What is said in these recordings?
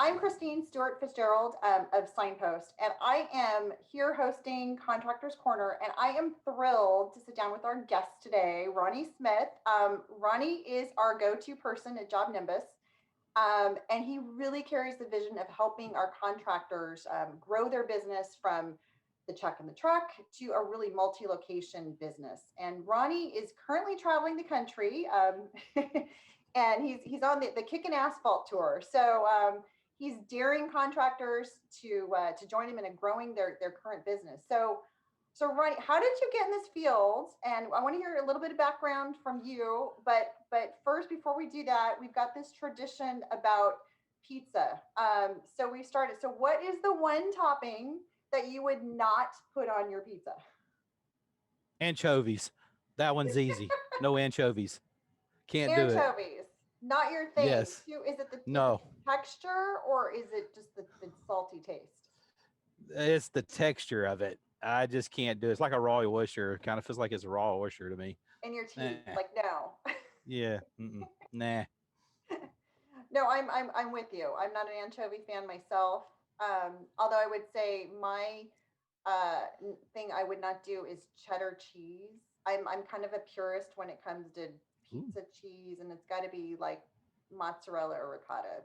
I'm Christine Stewart Fitzgerald of Signpost, and I am here hosting Contractor's Corner, and I am thrilled to sit down with our guest today, Ronnie Smith. Ronnie is our go-to person at Job Nimbus, and he really carries the vision of helping our contractors grow their business from the truck and the truck to a really multi-location business. And Ronnie is currently traveling the country, and he's on the Kicking Asphalt tour. So he's daring contractors to join him in growing their current business. So Ronnie, how did you get in this field? And I want to hear a little bit of background from you. But first, before we do that, we've got this tradition about pizza. So we started. So what is the one topping that you would not put on your pizza? Anchovies. That one's easy. No anchovies. Can't do it. Anchovies, not your thing. Yes. Is it the No. texture or is it just the salty taste? It's the texture of it. I just can't do it. It's like a raw oyster. It kind of feels like it's a raw oyster to me. In your teeth, like no. Yeah. Nah. No, I'm with you. I'm not an anchovy fan myself. Although I would say my thing I would not do is cheddar cheese. I'm kind of a purist when it comes to pizza cheese, and it's got to be like mozzarella or ricotta,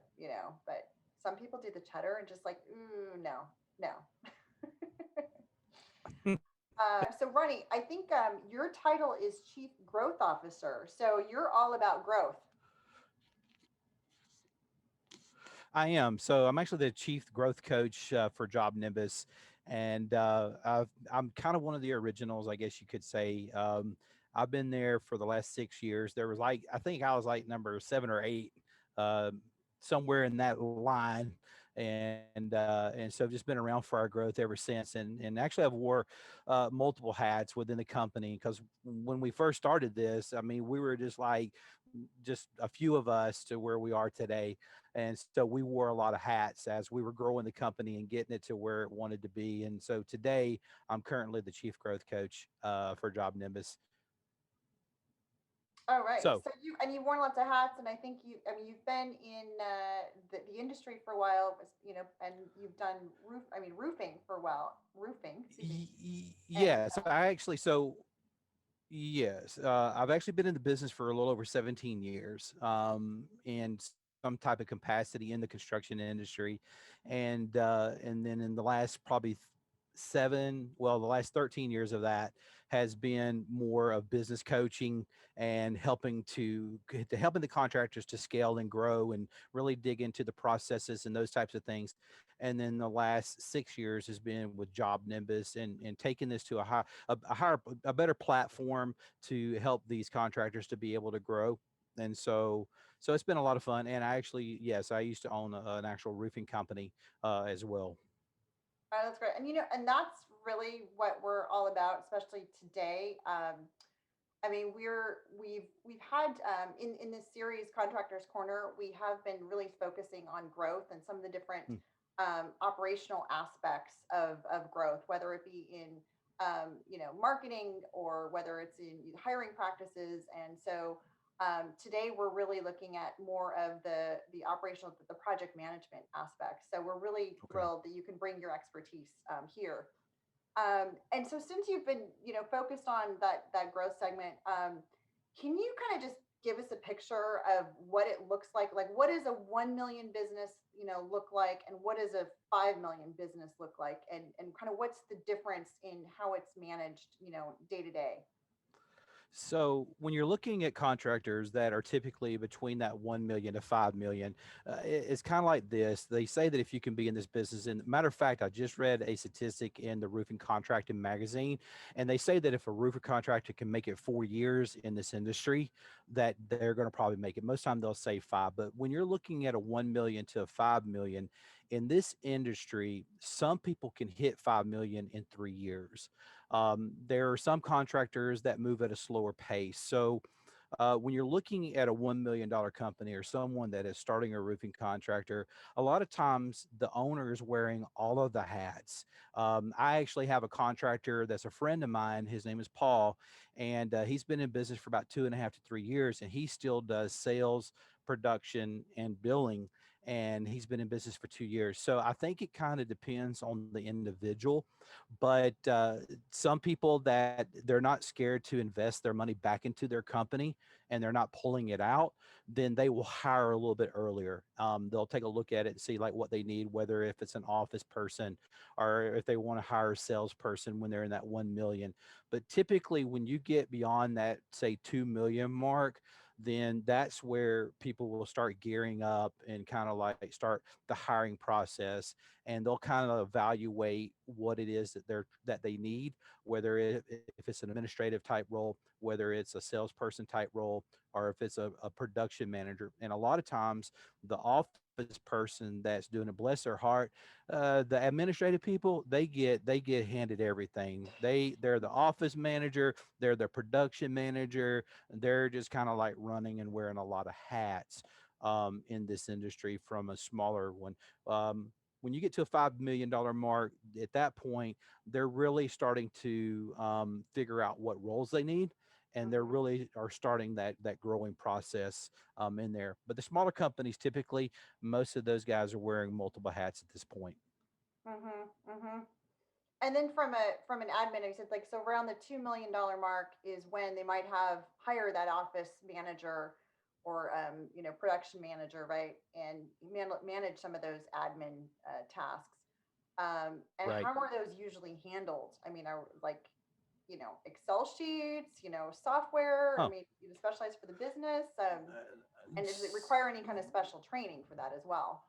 but some people do the cheddar and just like, ooh, no. So Ronnie, I think your title is Chief Growth Officer. So you're all about growth. I am. So I'm actually the chief growth coach for Job Nimbus. And I'm kind of one of the originals, I guess you could say. I've been there for the last 6 years. There was I think I was like number 7 or 8, somewhere in that line. And so I've just been around for our growth ever since. And actually I've wore multiple hats within the company, because when we first started this, I mean, we were just a few of us to where we are today. And so we wore a lot of hats as we were growing the company and getting it to where it wanted to be. And so today I'm currently the chief growth coach for Job Nimbus. All right. So you've worn lots of hats, and I think you've been in the industry for a while, and you've done roofing for a while. Roofing. Yes, yes, I've actually been in the business for a little over 17 years, in some type of capacity in the construction industry, and then in the last probably the last 13 years of that has been more of business coaching and helping the contractors to scale and grow and really dig into the processes and those types of things. And then the last 6 years has been with Job Nimbus and taking this to a better platform to help these contractors to be able to grow. And so it's been a lot of fun. And I used to own an actual roofing company as well. That's great. And that's really what we're all about, especially today. We've had in this series, Contractor's Corner, we have been really focusing on growth and some of the different operational aspects of growth, whether it be in marketing or whether it's in hiring practices. And so today we're really looking at more of the operational, the project management aspects. So we're really thrilled that you can bring your expertise here. And so since you've been, focused on that growth segment, can you kind of just give us a picture of what it looks like? Like, what does a 1 million business, look like, and what does a 5 million business look like, and kind of what's the difference in how it's managed, day to day? So when you're looking at contractors that are typically between that 1 million to 5 million, it's kind of like this. They say that if you can be in this business, and matter of fact, I just read a statistic in the Roofing Contracting magazine, and they say that if a roofer contractor can make it 4 years in this industry, that they're going to probably make it. Most time they'll say 5, but when you're looking at a 1 million to a 5 million in this industry, some people can hit 5 million in 3 years. There are some contractors that move at a slower pace. So when you're looking at a $1 million company or someone that is starting a roofing contractor, a lot of times the owner is wearing all of the hats. I actually have a contractor that's a friend of mine. His name is Paul, and he's been in business for about 2.5 to 3 years, and he still does sales, production, and billing. and he's been in business for 2 years. So I think it kind of depends on the individual. But some people that they're not scared to invest their money back into their company and they're not pulling it out, then they will hire a little bit earlier. They'll take a look at it and see like what they need, whether if it's an office person or if they want to hire a salesperson when they're in that 1 million. But typically when you get beyond that, say 2 million mark, then that's where people will start gearing up and kind of like start the hiring process, and they'll kind of evaluate what it is that they need, whether if it's an administrative type role, whether it's a salesperson type role, or if it's a production manager. And a lot of times the office person that's doing it, bless their heart, the administrative people, they get handed everything. They're the office manager, they're the production manager, they're just kind of like running and wearing a lot of hats in this industry from a smaller one. When you get to a $5 million mark, at that point, they're really starting to figure out what roles they need, and they're Mm-hmm. really are starting that growing process in there. But the smaller companies, typically, most of those guys are wearing multiple hats at this point. Mm-hmm. Mm-hmm. And then from an admin, you said like so around the $2 million mark is when they might have hire that office manager or production manager, right, and manage some of those admin tasks. And Right. how are those usually handled? I mean, are like Excel sheets, software. I Oh, mean, specialized for the business. And does it s- require any kind of special training for that as well?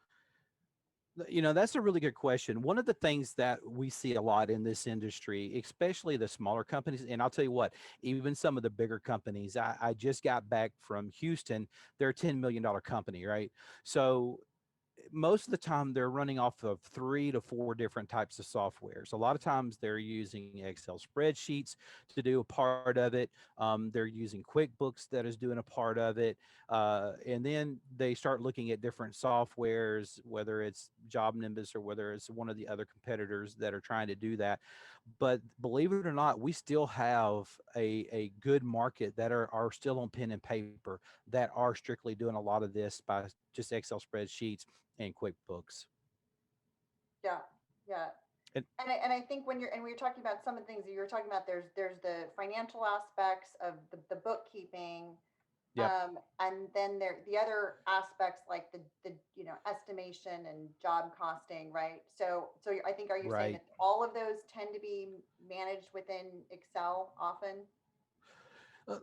that's a really good question. One of the things that we see a lot in this industry, especially the smaller companies, and I'll tell you what, even some of the bigger companies, I just got back from Houston. They're a $10 million company, right? So most of the time they're running off of 3 to 4 different types of softwares. A lot of times they're using Excel spreadsheets to do a part of it. They're using QuickBooks that is doing a part of it. And then they start looking at different softwares, whether it's Job Nimbus or whether it's one of the other competitors that are trying to do that. But believe it or not, we still have a good market that are still on pen and paper that are strictly doing a lot of this by just Excel spreadsheets and QuickBooks. Yeah, yeah. And And I think when you're talking about some of the things that you were talking about, there's the financial aspects of the bookkeeping, yep, and then there the other aspects like the estimation and job costing, right? So I think, are you saying right. that all of those tend to be managed within Excel often?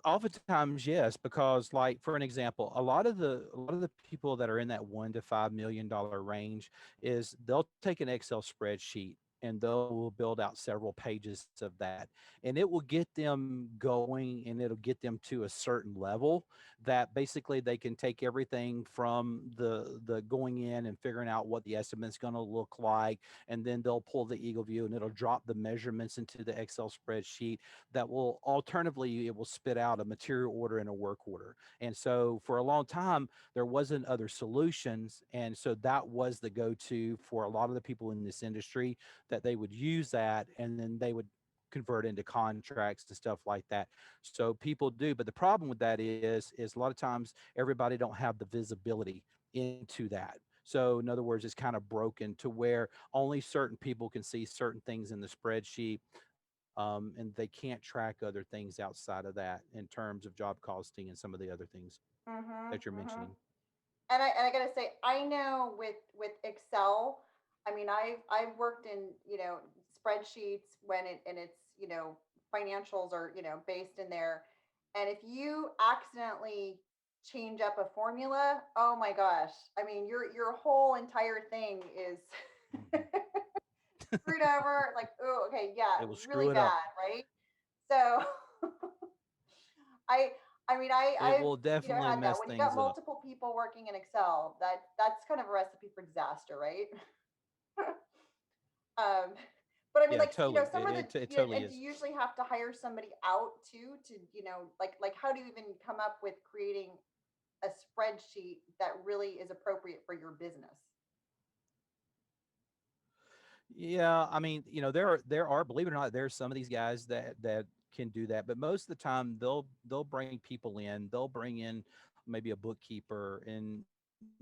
Oftentimes, yes, because like for an example, a lot of the people that are in that $1 to $5 million range is they'll take an Excel spreadsheet and they'll build out several pages of that, and it will get them going and it'll get them to a certain level that basically they can take everything from the going in and figuring out what the estimate's going to look like, and then they'll pull the eagle view and it'll drop the measurements into the Excel spreadsheet that will alternatively it will spit out a material order and a work order. And so for a long time there wasn't other solutions, and so that was the go-to for a lot of the people in this industry, that they would use that and then they would convert into contracts and stuff like that. So people do, but the problem with that is a lot of times everybody don't have the visibility into that. So in other words, it's kind of broken to where only certain people can see certain things in the spreadsheet, and they can't track other things outside of that in terms of job costing and some of the other things that you're Mm-hmm. Mm-hmm. mentioning. And I gotta say, I know with Excel, I mean, I've worked in spreadsheets when it's financials are based in there, and if you accidentally change up a formula, oh my gosh, I mean, your whole entire thing is Mhm. screwed over. Like, oh, okay, yeah, It will really screw it up. bad, right? So I I mean It I've will definitely had that mess when you got things up. multiple people working in Excel, that's kind of a recipe for disaster, right? um but I mean, Yeah, like, totally. some of the It totally and do is. you usually have to hire somebody out too to like how do you even come up with creating a spreadsheet that really is appropriate for your business? Yeah, I mean, there are, believe it or not, there's some of these guys that can do that, but most of the time they'll bring people in, they'll bring in maybe a bookkeeper, and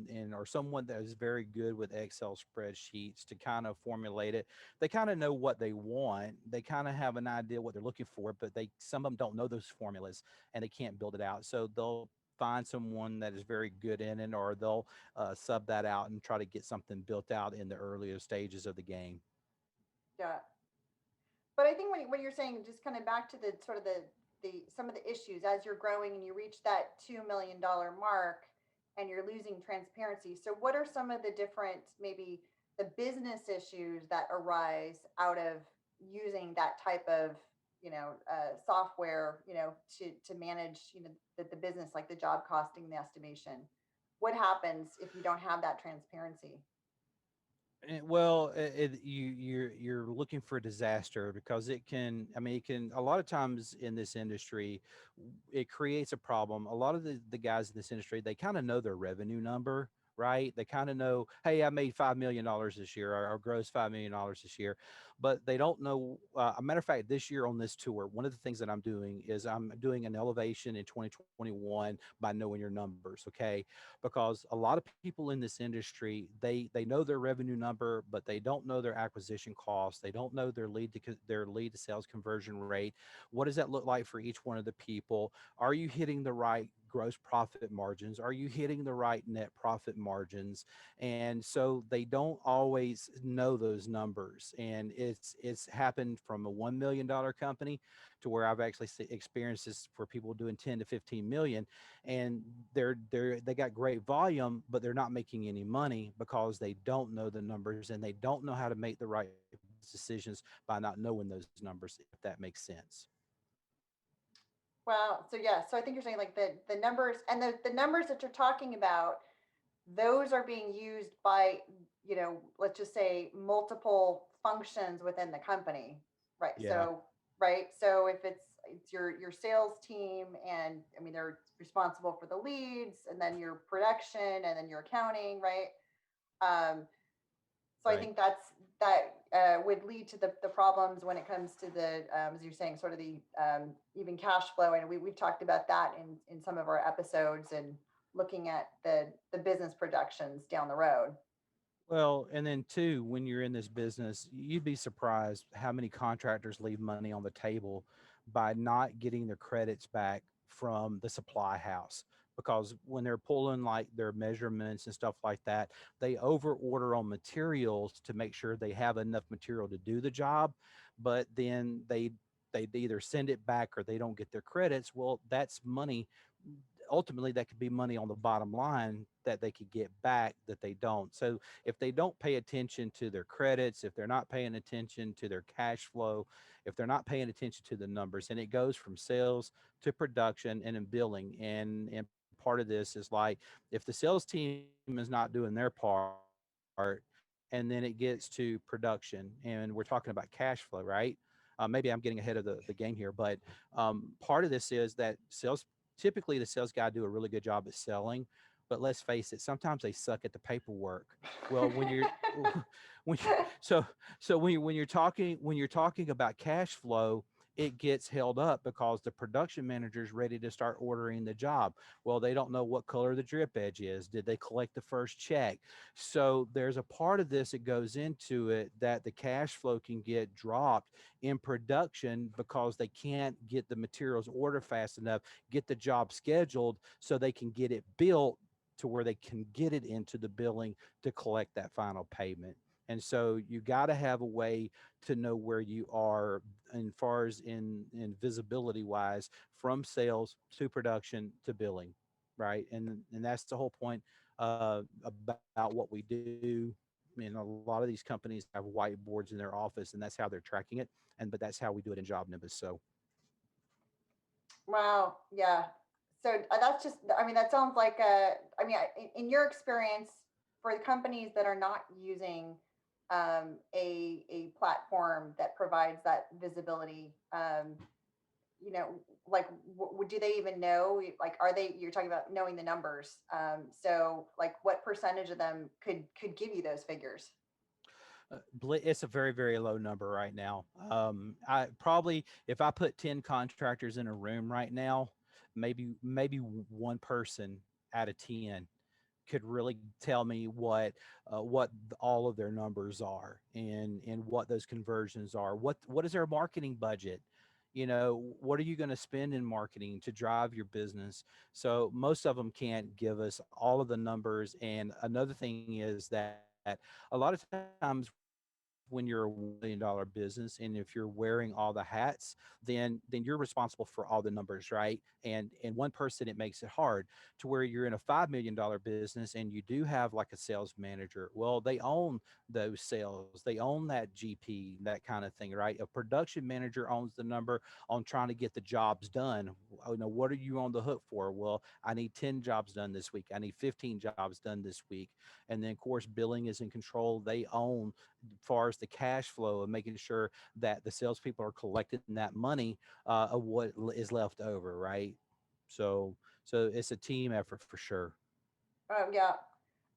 and or someone that is very good with Excel spreadsheets to kind of formulate it. They kind of know what they want. They kind of have an idea what they're looking for, but they some of them don't know those formulas and they can't build it out. So they'll find someone that is very good in it, or they'll sub that out and try to get something built out in the earlier stages of the game. Yeah. But I think when you're saying, just kind of back to the sort of the some of the issues as you're growing and you reach that $2 million mark and you're losing transparency. So what are some of the different, maybe the business issues that arise out of using that type of, software, to manage, the business, like the job costing, the estimation? What happens if you don't have that transparency? Well, you're looking for a disaster because it can. I mean, it can. A lot of times in this industry, it creates a problem. A lot of the guys in this industry, they kind of know their revenue number, right? They kind of know, hey, I made $5 million this year, or gross $5 million this year, but they don't know. A matter of fact, this year on this tour, one of the things that I'm doing is I'm doing an elevation in 2021 by knowing your numbers, okay? Because a lot of people in this industry, they know their revenue number, but they don't know their acquisition costs. They don't know their lead to sales conversion rate. What does that look like for each one of the people? Are you hitting the right gross profit margins? Are you hitting the right net profit margins? And so they don't always know those numbers. And it's happened from a $1 million company to where I've actually experienced this for people doing 10 to 15 million, and they got great volume, but they're not making any money because they don't know the numbers and they don't know how to make the right decisions by not knowing those numbers, if that makes sense. Well, so yeah, so I think you're saying like the numbers, and the numbers that you're talking about, those are being used by, let's just say multiple functions within the company, right? Yeah, So, right, so if it's your sales team, and I mean they're responsible for the leads, and then your production, and then your accounting, right? um so I right. think that would lead to the problems when it comes to the, as you're saying, sort of the, even cash flow. And we've talked about that in some of our episodes, and looking at the business projections down the road. Well, and then too, when you're in this business, you'd be surprised how many contractors leave money on the table by not getting their credits back from the supply house. Because when they're pulling like their measurements and stuff like that, they over order on materials to make sure they have enough material to do the job. But then they either send it back or they don't get their credits. Well, that's money. Ultimately, that could be money on the bottom line that they could get back that they don't. So if they don't pay attention to their credits, if they're not paying attention to their cash flow, if they're not paying attention to the numbers, and it goes from sales to production and in billing. And part of this is like, if the sales team is not doing their part, and then it gets to production, and we're talking about cash flow, right? Maybe I'm getting ahead of the game here, but part of this is that sales, typically the sales guy do a really good job at selling, but let's face it, sometimes they suck at the paperwork. Well, when you're when you, so when you're talking about cash flow, it gets held up because the production manager is ready to start ordering the job. Well, they don't know what color the drip edge is. Did they collect the first check? So there's a part of this that goes into it that the cash flow can get dropped in production because they can't get the materials ordered fast enough, get the job scheduled so they can get it built to where they can get it into the billing to collect that final payment. And so you got to have a way to know where you are as far as in visibility wise, from sales to production to billing, right? And that's the whole point about what we do. I mean, a lot of these companies have whiteboards in their office, and that's how they're tracking it. And but that's how we do it in Job Nimbus. So Wow, yeah. So that's just, I mean, that sounds like I mean, in your experience, for the companies that are not using, a platform that provides that visibility, you know, like, do they even know? Like, are they? You're talking about knowing the numbers. So, like, what percentage of them could give you those figures? it's a very, very low number right now. I probably, if I put 10 contractors in a room right now, maybe one person out of 10 could really tell me all of their numbers are, and what those conversions are. What is their marketing budget? What are you going to spend in marketing to drive your business? So most of them can't give us all of the numbers. And another thing is that a lot of times when you're a $1 million business, and if you're wearing all the hats, then you're responsible for all the numbers, right? And one person, it makes it hard to where you're in a $5 million business and you do have like a sales manager. Well, they own those sales, they own that GP, that kind of thing, right? A production manager owns the number on trying to get the jobs done. What are you on the hook for? Well, I need 10 jobs done this week, I need 15 jobs done this week. And then of course billing is in control. They own as far as the cash flow of making sure that the salespeople are collecting that money, of what is left over, right? So it's a team effort for sure. Yeah.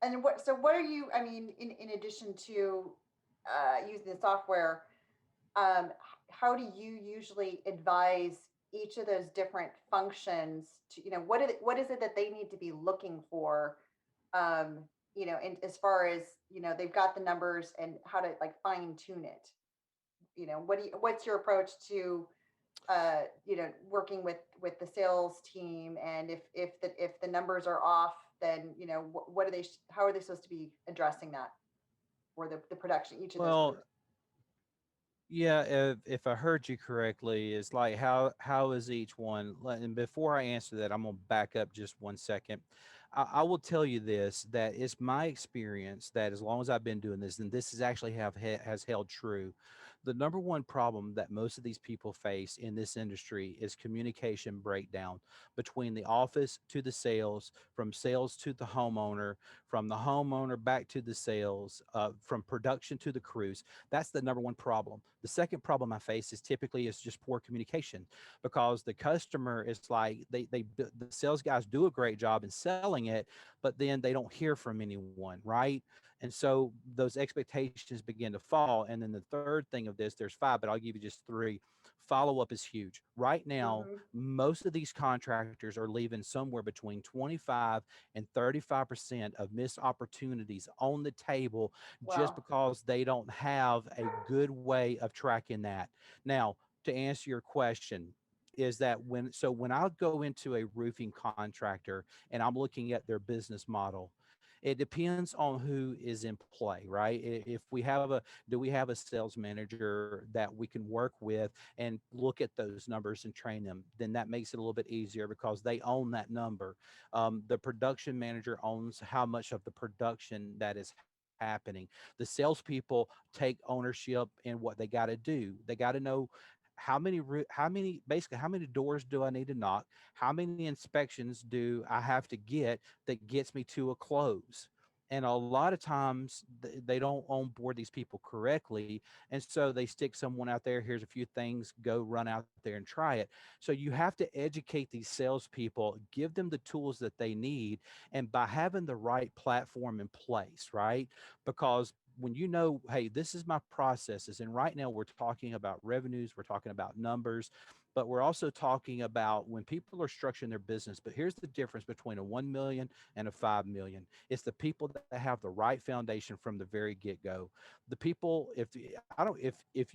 And what are you, I mean, in addition to using the software, how do you usually advise each of those different functions to, what is it that they need to be looking for, and as far as, they've got the numbers and how to like fine tune it, what's your approach to, working with the sales team, and if the numbers are off, then, what are they, how are they supposed to be addressing that, or the production, each of those Well, groups? yeah, if I heard you correctly, it's like how is each one? And before I answer that, I'm gonna back up just 1 second. I will tell you this: that it's my experience that as long as I've been doing this, and this is actually has held true. The number one problem that most of these people face in this industry is communication breakdown between the office to the sales, from sales to the homeowner, from the homeowner back to the sales, from production to the crews. That's the number one problem. The second problem I face is typically is just poor communication, because the customer is like the sales guys do a great job in selling it, but then they don't hear from anyone, right? And so those expectations begin to fall. And then the third thing of this, there's five, but I'll give you just three. Follow up is huge. Right now, Mm-hmm. most of these contractors are leaving somewhere between 25 and 35% of missed opportunities on the table just Wow. because they don't have a good way of tracking that. Now, to answer your question, is that when I go into a roofing contractor and I'm looking at their business model, it depends on who is in play, right? If we have do we have a sales manager that we can work with and look at those numbers and train them, then that makes it a little bit easier because they own that number. The production manager owns how much of the production that is happening. The salespeople take ownership in what they got to do. They got to know how many doors do I need to knock? How many inspections do I have to get that gets me to a close? And a lot of times they don't onboard these people correctly. And so they stick someone out there. Here's a few things, go run out there and try it. So you have to educate these salespeople, give them the tools that they need. And by having the right platform in place, right? Because when you know, hey, this is my processes. And right now we're talking about revenues, we're talking about numbers, but we're also talking about when people are structuring their business. But here's the difference between a 1 million and a 5 million. It's the people that have the right foundation from the very get-go. The people, if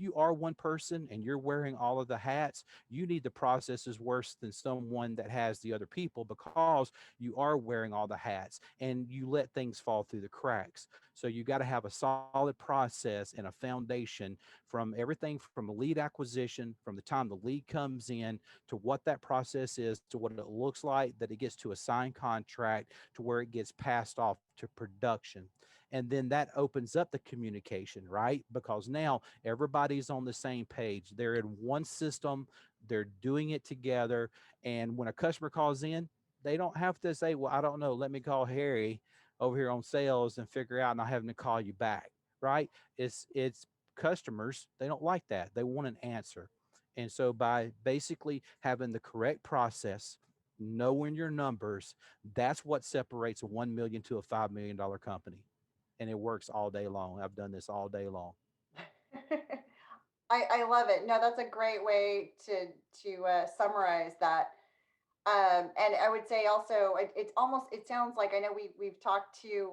you are one person and you're wearing all of the hats, you need the processes worse than someone that has the other people, because you are wearing all the hats and you let things fall through the cracks. So you got to have a solid process and a foundation, from everything from lead acquisition, from the time the lead comes in, to what that process is, to what it looks like, that it gets to a signed contract, to where it gets passed off to production. And then that opens up the communication, right? Because now everybody's on the same page. They're in one system, they're doing it together. And when a customer calls in, they don't have to say, well, I don't know, let me call Harry over here on sales and figure out, and I have him to call you back, right? It's customers, they don't like that. They want an answer. And so by basically having the correct process, knowing your numbers, that's what separates a 1 million to a $5 million company. And it works all day long. I've done this all day long. I love it. No, that's a great way to summarize that. And I would say also, it's almost, it sounds like, I know we've talked to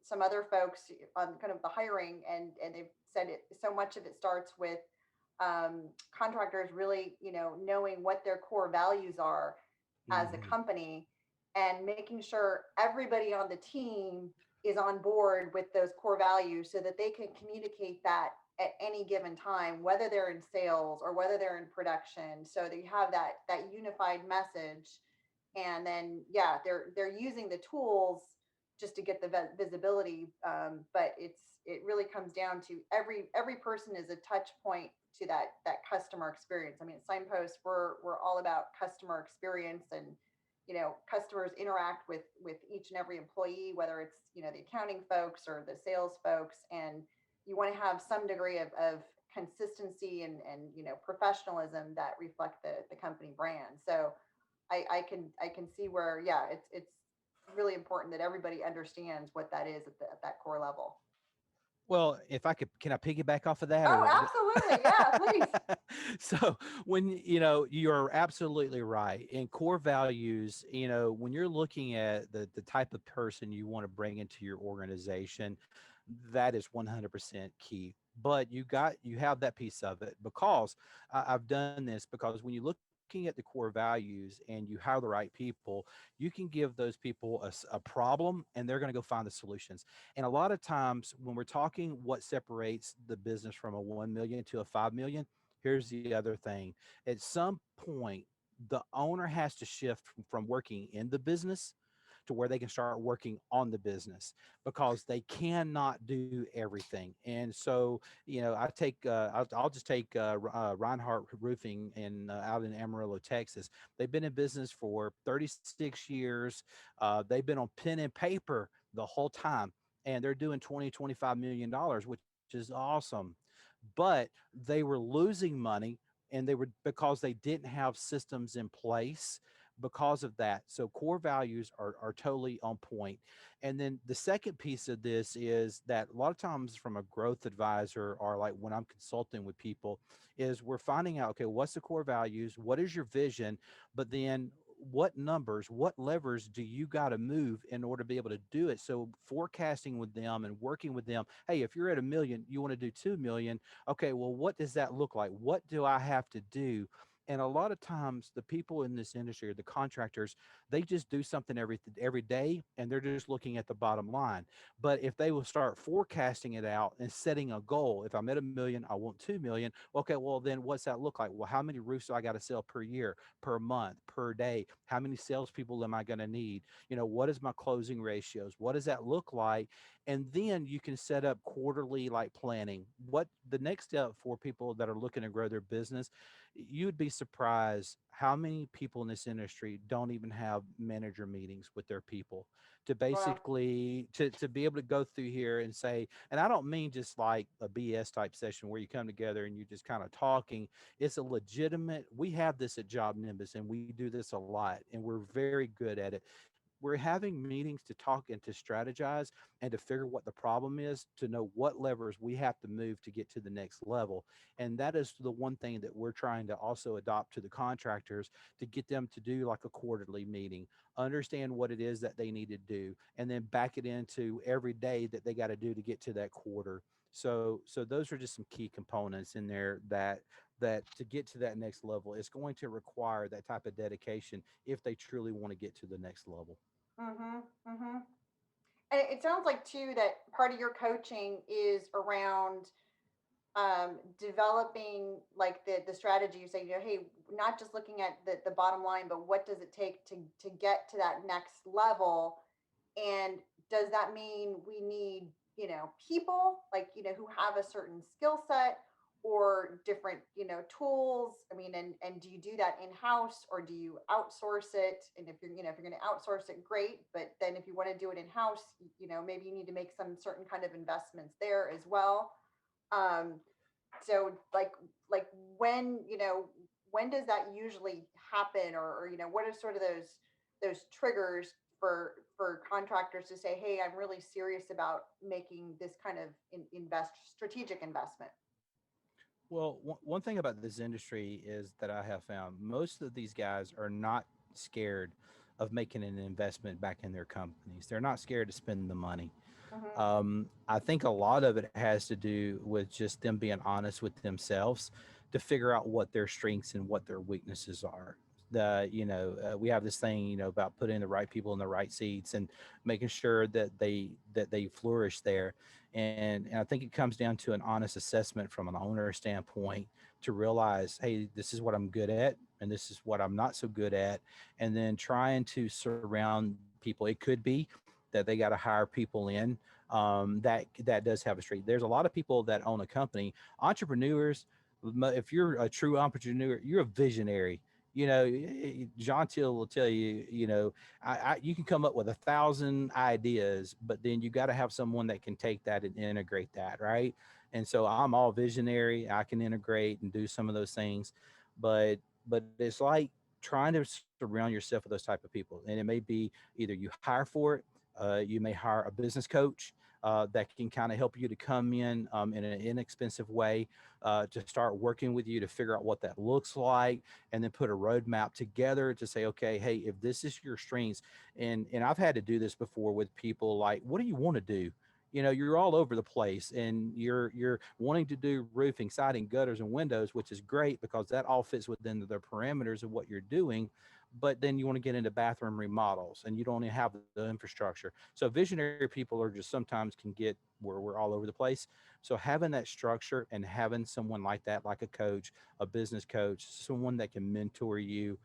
some other folks on kind of the hiring, and they've said it, so much of it starts with contractors really, knowing what their core values are as a Hmm. company, and making sure everybody on the team is on board with those core values so that they can communicate that at any given time, whether they're in sales or whether they're in production, so that you have that unified message. And then, yeah, they're using the tools just to get the visibility, but it really comes down to every person is a touch point to that customer experience. I mean, at Signpost, we're all about customer experience, and customers interact with each and every employee, whether it's the accounting folks or the sales folks, and you want to have some degree of consistency and professionalism that reflect the company brand. So I can see where, yeah, it's really important that everybody understands what that is at that core level. Well, if I could, can I piggyback off of that Oh, or? absolutely, yeah, please. So when you're absolutely right. In core values, when you're looking at the type of person you want to bring into your organization, that is 100% key. But you have that piece of it, because I've done this, because when you're looking at the core values and you hire the right people, you can give those people a problem, and they're going to go find the solutions. And a lot of times when we're talking what separates the business from a 1 million to a 5 million, here's the other thing. At some point, the owner has to shift from working in the business to where they can start working on the business, because they cannot do everything. And so, I take, I'll just take Reinhardt Roofing out in Amarillo, Texas. They've been in business for 36 years. They've been on pen and paper the whole time, and they're doing 20, $25 million, which is awesome. But they were losing money, and they were, because they didn't have systems in place because of that. So core values are totally on point. And then the second piece of this is that a lot of times, from a growth advisor, or like when I'm consulting with people, is we're finding out, okay, what's the core values? What is your vision? But then, what numbers, what levers do you got to move in order to be able to do it? So forecasting with them and working with them. Hey, if you're at a million, you want to do 2 million. Okay, well, what does that look like? What do I have to do? And a lot of times, the people in this industry, or the contractors, they just do something every day, and they're just looking at the bottom line. But if they will start forecasting it out and setting a goal, if I'm at a million, I want 2 million. Okay, well, then what's that look like? Well, how many roofs do I got to sell per year, per month, per day? How many salespeople am I going to need? What is my closing ratios? What does that look like? And then you can set up quarterly, like, planning. What the next step for people that are looking to grow their business, you'd be surprised how many people in this industry don't even have manager meetings with their people, to Well, basically to be able to go through here and say. And I don't mean just like a BS type session where you come together and you're just kind of talking. It's a legitimate, we have this at Job Nimbus, and we do this a lot, and we're very good at it. We're having meetings to talk and to strategize and to figure what the problem is, to know what levers we have to move to get to the next level. And that is the one thing that we're trying to also adopt to the contractors, to get them to do like a quarterly meeting, understand what it is that they need to do, and then back it into every day that they got to do to get to that quarter. So those are just some key components in there, that to get to that next level, is going to require that type of dedication if they truly want to get to the next level. mm-hmm, mm-hmm. And it sounds like too that part of your coaching is around developing like the strategy. You say, hey, not just looking at the bottom line, but what does it take to get to that next level? And does that mean we need, people like, who have a certain skill set or different, tools? I mean, and do you do that in house or do you outsource it? And if you're, if you're going to outsource it, great. But then if you want to do it in house, maybe you need to make some certain kind of investments there as well. Um, so like when, when does that usually happen, or what are sort of those triggers for contractors to say, hey, I'm really serious about making this kind of strategic investment? Well, one thing about this industry is that I have found most of these guys are not scared of making an investment back in their companies. They're not scared to spend the money. Hmm. I think a lot of it has to do with just them being honest with themselves to figure out what their strengths and what their weaknesses are. We have this thing, about putting the right people in the right seats and making sure that they flourish there. And I think it comes down to an honest assessment from an owner standpoint to realize, hey, this is what I'm good at, and this is what I'm not so good at, and then trying to surround people. It could be that they got to hire people in that does have a street. There's a lot of people that own a company, entrepreneurs. If you're a true entrepreneur, you're a visionary. John Till will tell you, you can come up with 1,000 ideas, but then you got to have someone that can take that and integrate that, right? And so I'm all visionary. I can integrate and do some of those things, but it's like trying to surround yourself with those type of people, and it may be either you hire for it, you may hire a business coach that can kind of help you to come in an inexpensive way to start working with you to figure out what that looks like, and then put a roadmap together to say, okay, hey, if this is your strengths, and I've had to do this before with people, like, what do you want to do? You're all over the place, and you're wanting to do roofing, siding, gutters, and windows, which is great because that all fits within the parameters of what you're doing. But then you want to get into bathroom remodels, and you don't even have the infrastructure. So visionary people are just sometimes can get where we're all over the place. So having that structure and having someone like that, like a coach, a business coach, someone that can mentor you,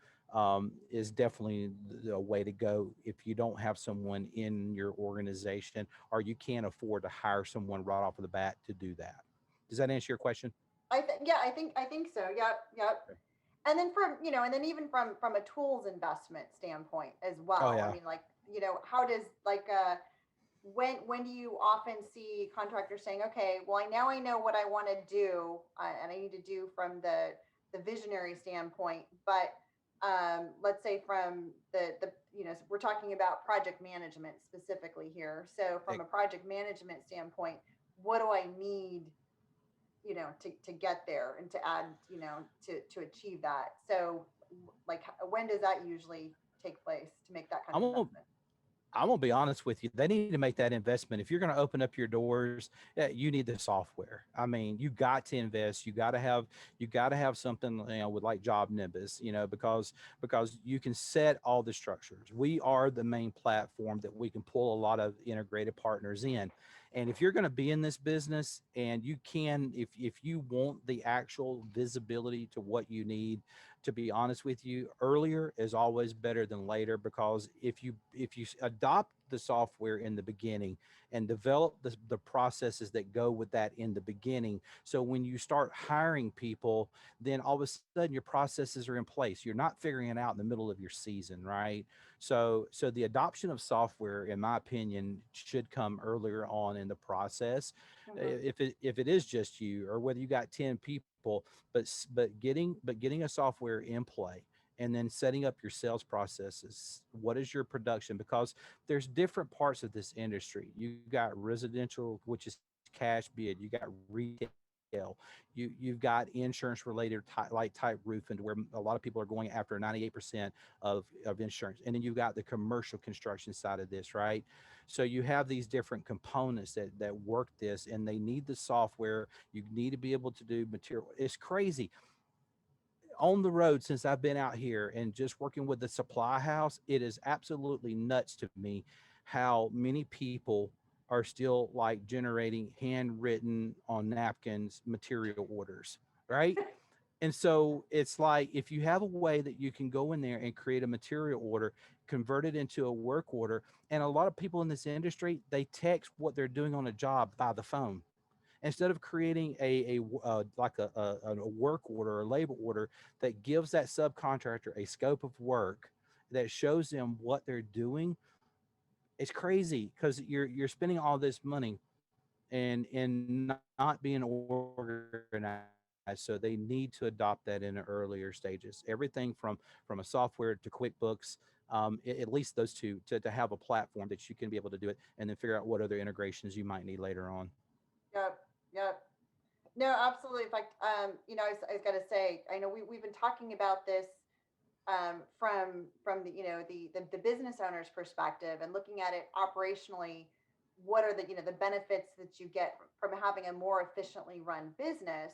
is definitely a way to go if you don't have someone in your organization or you can't afford to hire someone right off of the bat to do that. Does that answer your question? Yeah, I think so. Yep, yep. And then and then even from a tools investment standpoint as Oh well. I yeah. mean, like, how does, like, when do you often see contractors saying, okay, well, I know what I want to do, and I need to do from the visionary standpoint, but let's say from the we're talking about project management specifically here. So from a project management standpoint, what do I need, to get there and to add, to achieve that? So, like, when does that usually take place to make that kind I'm of gonna investment? I'm gonna be honest with you. They need to make that investment. If you're going to open up your doors, yeah, you need the software. I mean, you got to invest. You got to have something, with like Job Nimbus, because you can set all the structures. We are the main platform that we can pull a lot of integrated partners in. And if you're going to be in this business, and you can, if you want the actual visibility to what you need, to be honest with you, earlier is always better than later, because if you adopt the software in the beginning and develop the processes that go with that in the beginning, so when you start hiring people, then all of a sudden your processes are in place. You're not figuring it out in the middle of your season, right? So the adoption of software, in my opinion, should come earlier on in the process. Hmm. If it is just you, or whether you got 10 people, but getting a software in play, and then setting up your sales processes. What is your production? Because there's different parts of this industry. You got residential, which is cash bid. You got retail. You've got insurance related type roofing, to where a lot of people are going after 98% of insurance. And then you've got the commercial construction side of this, right? So you have these different components that work this, and they need the software. You need to be able to do material. It's crazy on the road since I've been out here and just working with the supply house. It is absolutely nuts to me how many people are still like generating handwritten on napkins material orders, right? And so it's like, if you have a way that you can go in there and create a material order, convert it into a work order. And a lot of people in this industry, they text what they're doing on a job by the phone instead of creating a work order or labor order that gives that subcontractor a scope of work that shows them what they're doing. It's crazy because you're spending all this money and not being organized. So they need to adopt that in the earlier stages. Everything from a software to QuickBooks, at least those two, to have a platform that you can be able to do it, and then figure out what other integrations you might need later on. Yep, yep. No, absolutely. In fact, I was going to say, I know we've been talking about this from the the business owner's perspective and looking at it operationally. What are the the benefits that you get from having a more efficiently run business?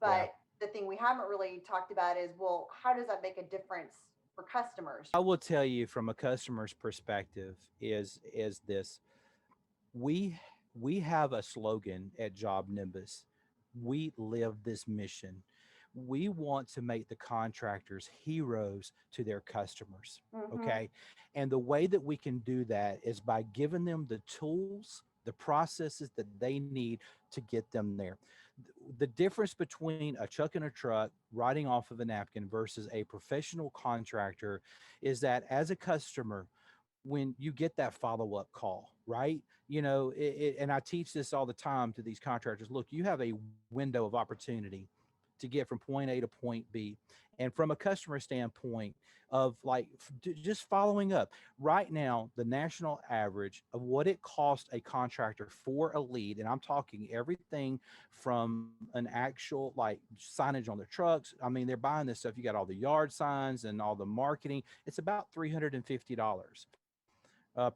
Yeah. But the thing we haven't really talked about is, well, how does that make a difference for customers? I will tell you from a customer's perspective is this. We we have a slogan at Job Nimbus. We live this mission. We want to make the contractors heroes to their customers. Mm-hmm. Okay. And the way that we can do that is by giving them the tools, the processes that they need to get them there. The difference between a chuck and a truck riding off of a napkin versus a professional contractor is that as a customer, when you get that follow-up call, right? And I teach this all the time to these contractors. Look, you have a window of opportunity to get from point A to point B. And from a customer standpoint of like just following up, right now, the national average of what it costs a contractor for a lead, and I'm talking everything from an actual like signage on the trucks. I mean, they're buying this stuff. You got all the yard signs and all the marketing. It's about $350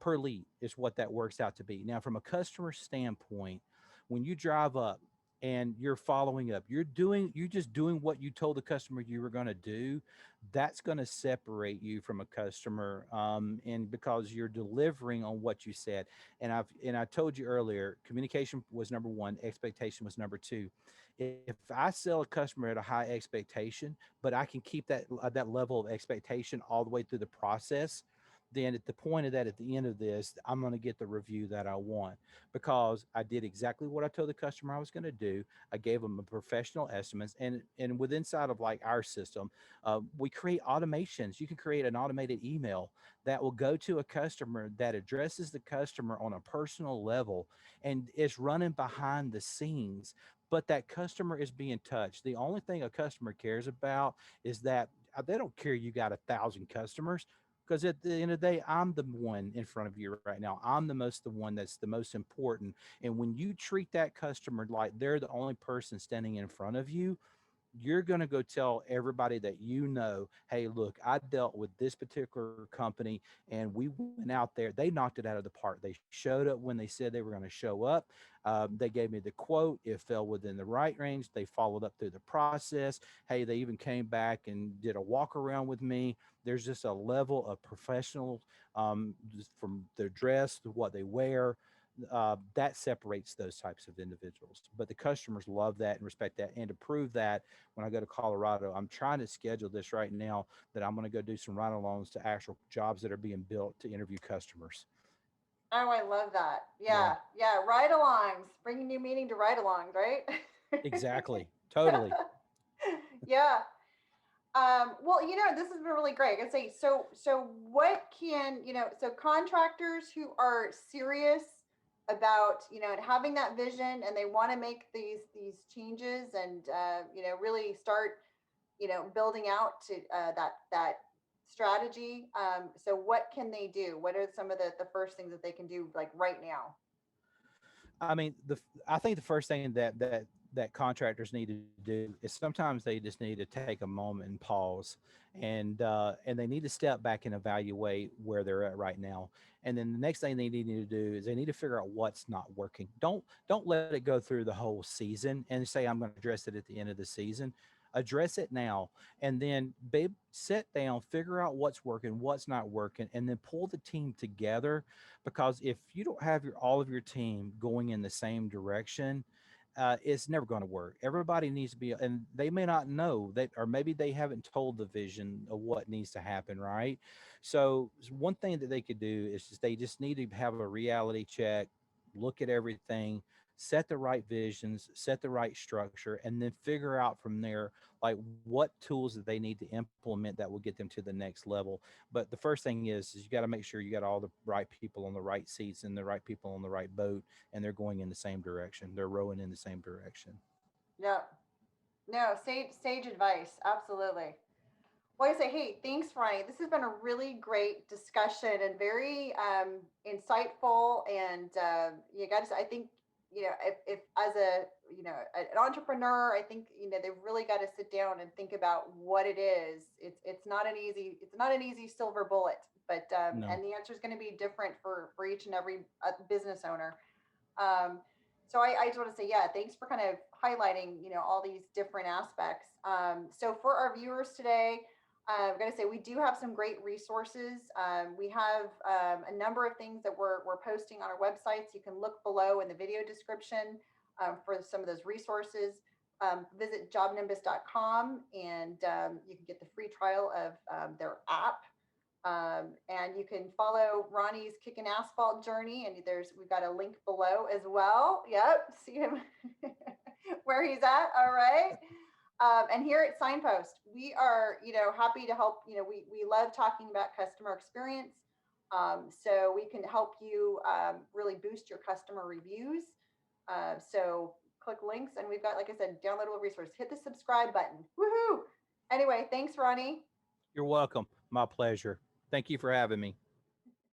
per lead is what that works out to be. Now, from a customer standpoint, when you drive up and you're following up, you're just doing what you told the customer you were going to do. That's going to separate you from a customer, and because you're delivering on what you said. And I told you earlier, communication was number one, expectation was number two. If I sell a customer at a high expectation, but I can keep that level of expectation all the way through the process, then at the point of that, at the end of this, I'm going to get the review that I want because I did exactly what I told the customer I was going to do. I gave them a professional estimates, and with inside of like our system, we create automations. You can create an automated email that will go to a customer that addresses the customer on a personal level and is running behind the scenes. But that customer is being touched. The only thing a customer cares about is that they don't care you got 1,000 customers, because at the end of the day, I'm the one in front of you right now. I'm the one that's the most important. And when you treat that customer like they're the only person standing in front of you, you're going to go tell everybody that you know, hey, look, I dealt with this particular company and we went out there. They knocked it out of the park. They showed up when they said they were going to show up. They gave me the quote. It fell within the right range. They followed up through the process. Hey, they even came back and did a walk around with me. There's just a level of professional, just from their dress to what they wear, that separates those types of individuals. But the customers love that and respect that. And to prove that, when I go to Colorado, I'm trying to schedule this right now that I'm going to go do some ride-alongs to actual jobs that are being built to interview customers. Oh, I love that. Yeah, Yeah, yeah. Ride-alongs, bringing new meaning to ride-alongs, right? exactly. Totally. Yeah. Well, this has been really great. I say, so what can, so contractors who are serious about, having that vision and they want to make these changes and, really start, building out to that strategy. So what can they do? What are some of the first things that they can do like right now? I mean, I think the first thing that contractors need to do is sometimes they just need to take a moment and pause, and they need to step back and evaluate where they're at right now. And then the next thing they need to do is they need to figure out what's not working. Don't let it go through the whole season and say I'm going to address it at the end of the season. Address it now, and then sit down, figure out what's working, what's not working, and then pull the team together, because if you don't have all of your team going in the same direction, it's never going to work. Everybody needs to be, and they may not know that, or maybe they haven't told the vision of what needs to happen, right? So one thing that they could do is they just need to have a reality check, look at everything, set the right visions, set the right structure, and then figure out from there like what tools that they need to implement that will get them to the next level. But the first thing is you got to make sure you got all the right people on the right seats and the right people on the right boat, and they're going in the same direction. They're rowing in the same direction. Yeah. No, sage advice. Absolutely. Well, I say, hey, thanks, Ronnie. This has been a really great discussion and very insightful. And you guys, I think if as a, an entrepreneur, I think, they've really got to sit down and think about what it is. It's not an easy silver bullet, but, No. and the answer is going to be different for each and every business owner. Um, so I just want to say, yeah, thanks for kind of highlighting, all these different aspects. So for our viewers today, I'm going to say we do have some great resources. We have a number of things that we're posting on our websites. You can look below in the video description for some of those resources. Visit jobnimbus.com and you can get the free trial of their app. And you can follow Ronnie's Kicking Asphalt journey, and we've got a link below as well. Yep, see him where he's at. All right. And here at Signpost, we are, happy to help. We love talking about customer experience. So we can help you really boost your customer reviews. So click links, and we've got, like I said, downloadable resource. Hit the subscribe button. Woohoo! Anyway, thanks, Ronnie. You're welcome. My pleasure. Thank you for having me.